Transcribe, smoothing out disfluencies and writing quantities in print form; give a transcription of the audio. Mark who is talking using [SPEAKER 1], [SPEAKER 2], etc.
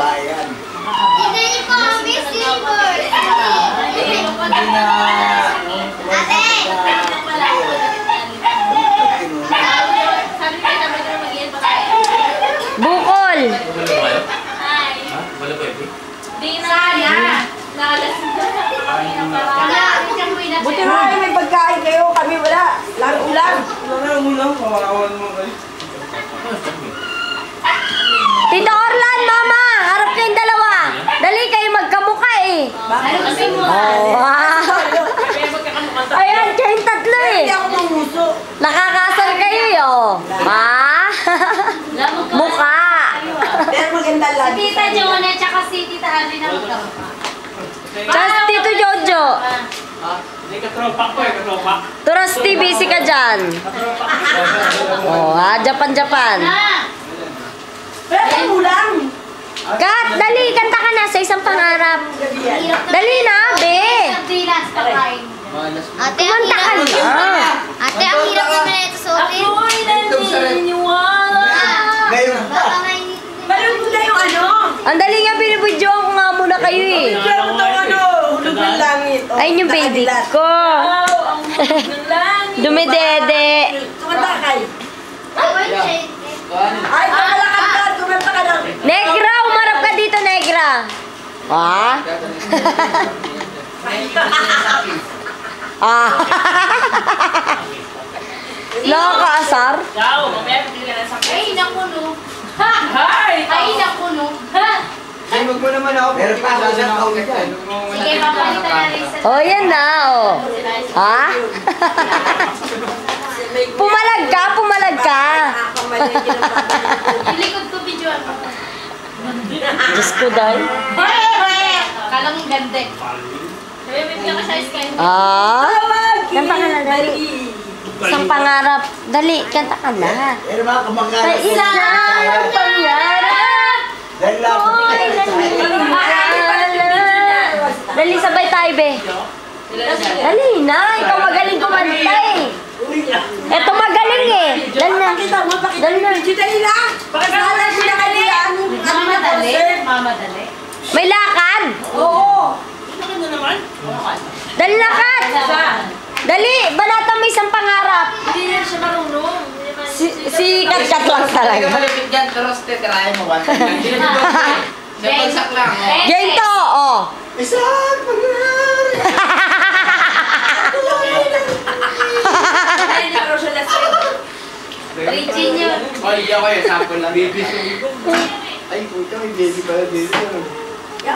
[SPEAKER 1] babae yan.
[SPEAKER 2] Hindi niyo po ang Miss Universe. Ate!
[SPEAKER 3] Bukol!
[SPEAKER 4] Di na yan.
[SPEAKER 5] Buti na kayo may pagkain kayo, kami wala. Lang ulam.
[SPEAKER 3] Tito Orlan, mama! Harap kayong dalawa! Dali kayo magkamukha eh!
[SPEAKER 4] Ano kasi mo?
[SPEAKER 3] Oh, ayan, kayong tatlo eh!
[SPEAKER 5] Hindi ako manguso.
[SPEAKER 3] Nakakasal kayo eh, oh! Ma! Mukha!
[SPEAKER 5] Pero maganda lang.
[SPEAKER 4] Si Tita Joanna tsaka si Tita Adri na magkamukha.
[SPEAKER 3] Just Tito Jojo!
[SPEAKER 6] Hindi katropa ko eh, katropa.
[SPEAKER 3] Turas TV, busy ka dyan! Oh, Japan.
[SPEAKER 5] Pero may ulam.
[SPEAKER 3] Kat, dali! Kanta ka na sa isang pangarap! Dali na, be!
[SPEAKER 4] Sardinas pa kain.
[SPEAKER 2] Ate, ang
[SPEAKER 3] Kumanta ka
[SPEAKER 2] hirap.
[SPEAKER 3] na!
[SPEAKER 2] Ate, ang hirap naman na ito suotin.
[SPEAKER 4] Ako'y naniniwala.
[SPEAKER 1] Ngayon,
[SPEAKER 2] Baka mainit.
[SPEAKER 5] Balon mo na yung ano.
[SPEAKER 3] Ang dali nga, binibidyoan ko nga muna kayo eh!
[SPEAKER 5] Pero ito ano, hulog ng langit. Oh,
[SPEAKER 3] Ayun yung baby
[SPEAKER 5] nakadilat.
[SPEAKER 3] ko!
[SPEAKER 4] Ang hulog ng langit.
[SPEAKER 3] Dumidede!
[SPEAKER 5] Tumanda kay. Ay, kamalakad ka. Tumanda ka lang.
[SPEAKER 3] Negra! Umarap ka dito, Negra! Ah? Ah! Nakakaasar?
[SPEAKER 6] Ciao, mamaya pili ka na sa
[SPEAKER 4] Ay, naku no. Ha! Ay, naku no. Ha!
[SPEAKER 1] ay, wag mo naman ako. Meron pa ako sa kaulit yan.
[SPEAKER 4] Sige, papalitan na rin sa...
[SPEAKER 3] Oh, yan na, oh. Ha? Pumalag ka, pumalag ka.
[SPEAKER 4] Yung likod ko, videoan mo.
[SPEAKER 3] Diyos ko, Day.
[SPEAKER 4] Kala mong ganda. Sabi, bibigyan ka sa sky.
[SPEAKER 3] Ah? Kanta ka na, dali. Isang pangarap. Dali, kanta ka na.
[SPEAKER 1] Pero mga kamangkala.
[SPEAKER 3] Sa isang pangarap,
[SPEAKER 1] Dahil lang ako.
[SPEAKER 3] mo'y naniniwala. Dali, sabay tayo, be. Dali na, ikaw magaling kumanta eh. Eto magaling eh. Dali na. Dali na.
[SPEAKER 5] Dali na. Pakasala sila kanila.
[SPEAKER 4] Mamadali. Mamadali.
[SPEAKER 3] May lakad.
[SPEAKER 5] Oo.
[SPEAKER 3] Dali na, Kat. Dali, banata mo isang pangarap.
[SPEAKER 4] Hindi na siya marunong.
[SPEAKER 3] Si Kat-Kat lang talaga.
[SPEAKER 7] malipit dyan, pero titirahin mo. Sa bagsak lang.
[SPEAKER 3] Gento, oh.
[SPEAKER 1] Isang pangarap.
[SPEAKER 4] Ay, hindi ko siya lasing. Richie niyo.
[SPEAKER 7] O, hindi ako yun. Sample lang.
[SPEAKER 1] Baby song. Ay, puta, may baby pala dito.